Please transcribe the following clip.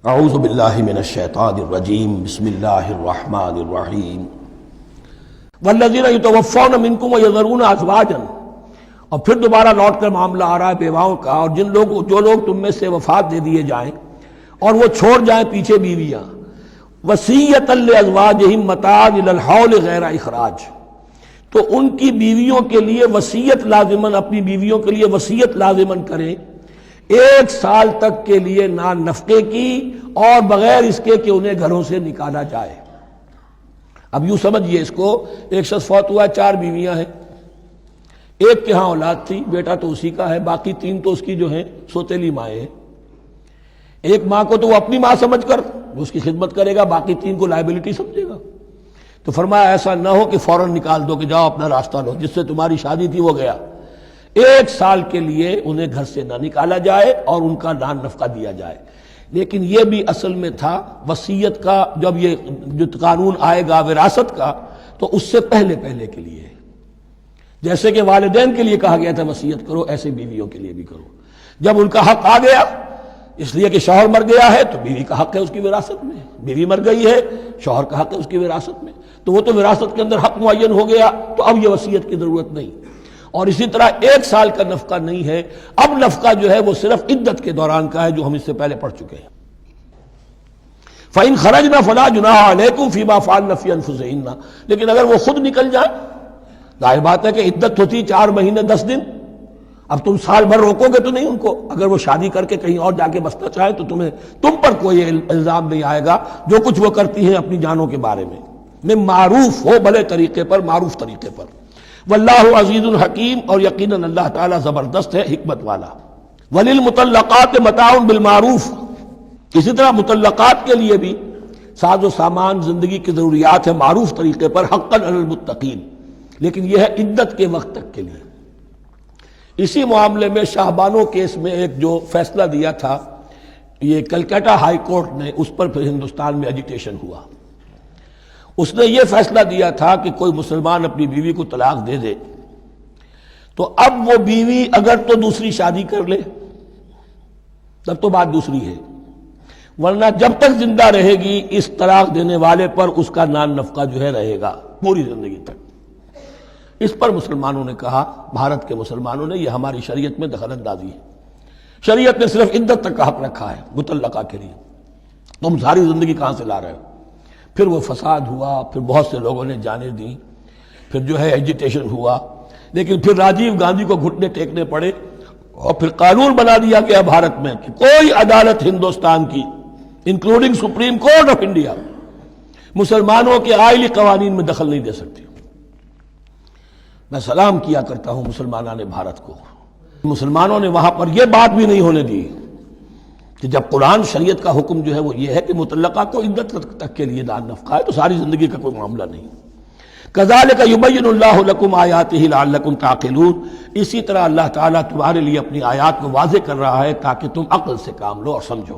اعوذ باللہ من الشیطان الرجیم بسم اللہ الرحمن الرحیم والذین یتوفون منکم ویذرون ازواجا، اور پھر دوبارہ لوٹ کر معاملہ آ رہا ہے بیواؤں کا، اور جو لوگ تم میں سے وفات دے دیے جائیں اور وہ چھوڑ جائیں پیچھے بیویاں، وصیۃ لازواجہم متاعا الی الحول غیر اخراج، تو ان کی بیویوں کے لیے وصیت لازماً، اپنی بیویوں کے لیے وصیت لازماً کریں 1 سال تک کے لیے نان نفقے کی، اور بغیر اس کے کہ انہیں گھروں سے نکالا جائے۔ اب یوں سمجھئے اس کو، ایک شخص فوت ہوا ہے، 4 بیویاں ہیں، ایک کے ہاں اولاد تھی، بیٹا تو اسی کا ہے، باقی 3 تو اس کی جو ہیں سوتیلی مائیں ہیں۔ ایک ماں کو تو وہ اپنی ماں سمجھ کر اس کی خدمت کرے گا، باقی 3 کو لائبلٹی سمجھے گا۔ تو فرمایا ایسا نہ ہو کہ فوراً نکال دو کہ جاؤ اپنا راستہ لو، جس سے تمہاری شادی تھی وہ گیا۔ 1 سال کے لیے انہیں گھر سے نہ نکالا جائے اور ان کا نان نفقہ دیا جائے۔ لیکن یہ بھی اصل میں تھا وصیت کا، جب یہ جو قانون آئے گا وراثت کا تو اس سے پہلے کے لیے، جیسے کہ والدین کے لیے کہا گیا تھا وصیت کرو، ایسے بیویوں کے لیے بھی کرو۔ جب ان کا حق آ گیا، اس لیے کہ شوہر مر گیا ہے تو بیوی کا حق ہے اس کی وراثت میں، بیوی مر گئی ہے شوہر کا حق ہے اس کی وراثت میں، تو وہ تو وراثت کے اندر حق معین ہو گیا، تو اب یہ وصیت کی ضرورت نہیں۔ اور اسی طرح 1 سال کا نفقہ نہیں ہے، اب نفقہ جو ہے وہ صرف عدت کے دوران کا ہے، جو ہم اس سے پہلے پڑھ چکے ہیں۔ فَإِنْ خَرَجْنَ فَلَا جُنَاحَ عَلَيْكُمْ فِي مَا فَعَلْنَ فِي أَنفُسِهِنَّ، لیکن اگر وہ خود نکل جائیں، ظاہر بات ہے کہ عدت ہوتی 4 مہینے 10 دن، اب تم سال بھر روکو گے تو نہیں ان کو، اگر وہ شادی کر کے کہیں اور جا کے بسنا چاہیں تو تم پر کوئی الزام نہیں آئے گا، جو کچھ وہ کرتی ہیں اپنی جانوں کے بارے میں معروف ہو، بھلے طریقے پر، معروف طریقے پر۔ واللہ عزیز الحکیم، اور یقیناً اللہ تعالیٰ زبردست ہے، حکمت والا۔ وللمطلقات متاع بالمعروف، اسی طرح مطلقات کے لیے بھی ساز و سامان زندگی کی ضروریات ہے معروف طریقے پر، حقا علی المتقین، لیکن یہ ہے عدت کے وقت تک کے لیے۔ اسی معاملے میں شاہ بانو کیس میں ایک جو فیصلہ دیا تھا یہ کلکتہ ہائی کورٹ نے، اس پر پھر ہندوستان میں ایجیٹیشن ہوا۔ اس نے یہ فیصلہ دیا تھا کہ کوئی مسلمان اپنی بیوی کو طلاق دے دے تو اب وہ بیوی اگر تو دوسری شادی کر لے تب تو بات دوسری ہے، ورنہ جب تک زندہ رہے گی اس طلاق دینے والے پر اس کا نان نفقہ جو ہے رہے گا پوری زندگی تک۔ اس پر مسلمانوں نے کہا، بھارت کے مسلمانوں نے، یہ ہماری شریعت میں دخل اندازی ہے، شریعت نے صرف عدت تک کا حق رکھا ہے مطلقہ کے لیے، تم ساری زندگی کہاں سے لا رہے ہو؟ پھر وہ فساد ہوا، پھر بہت سے لوگوں نے جانیں دیں، پھر جو ہے ایجیٹیشن ہوا، لیکن پھر راجیو گاندھی کو گھٹنے ٹیکنے پڑے، اور پھر قانون بنا دیا گیا بھارت میں کہ کوئی عدالت ہندوستان کی including supreme court of India مسلمانوں کے آئلی قوانین میں دخل نہیں دے سکتی۔ میں سلام کیا کرتا ہوں مسلمانان بھارت کو، مسلمانوں نے وہاں پر یہ بات بھی نہیں ہونے دی کہ جب قرآن شریعت کا حکم جو ہے وہ یہ ہے کہ مطلقہ کو عدت تک کے لیے نان نفقہ ہے تو ساری زندگی کا کوئی معاملہ نہیں۔ کذالک یبین اللہ لکم آیاتہ لعلکم تعقلون، اسی طرح اللہ تعالیٰ تمہارے لیے اپنی آیات کو واضح کر رہا ہے تاکہ تم عقل سے کام لو اور سمجھو۔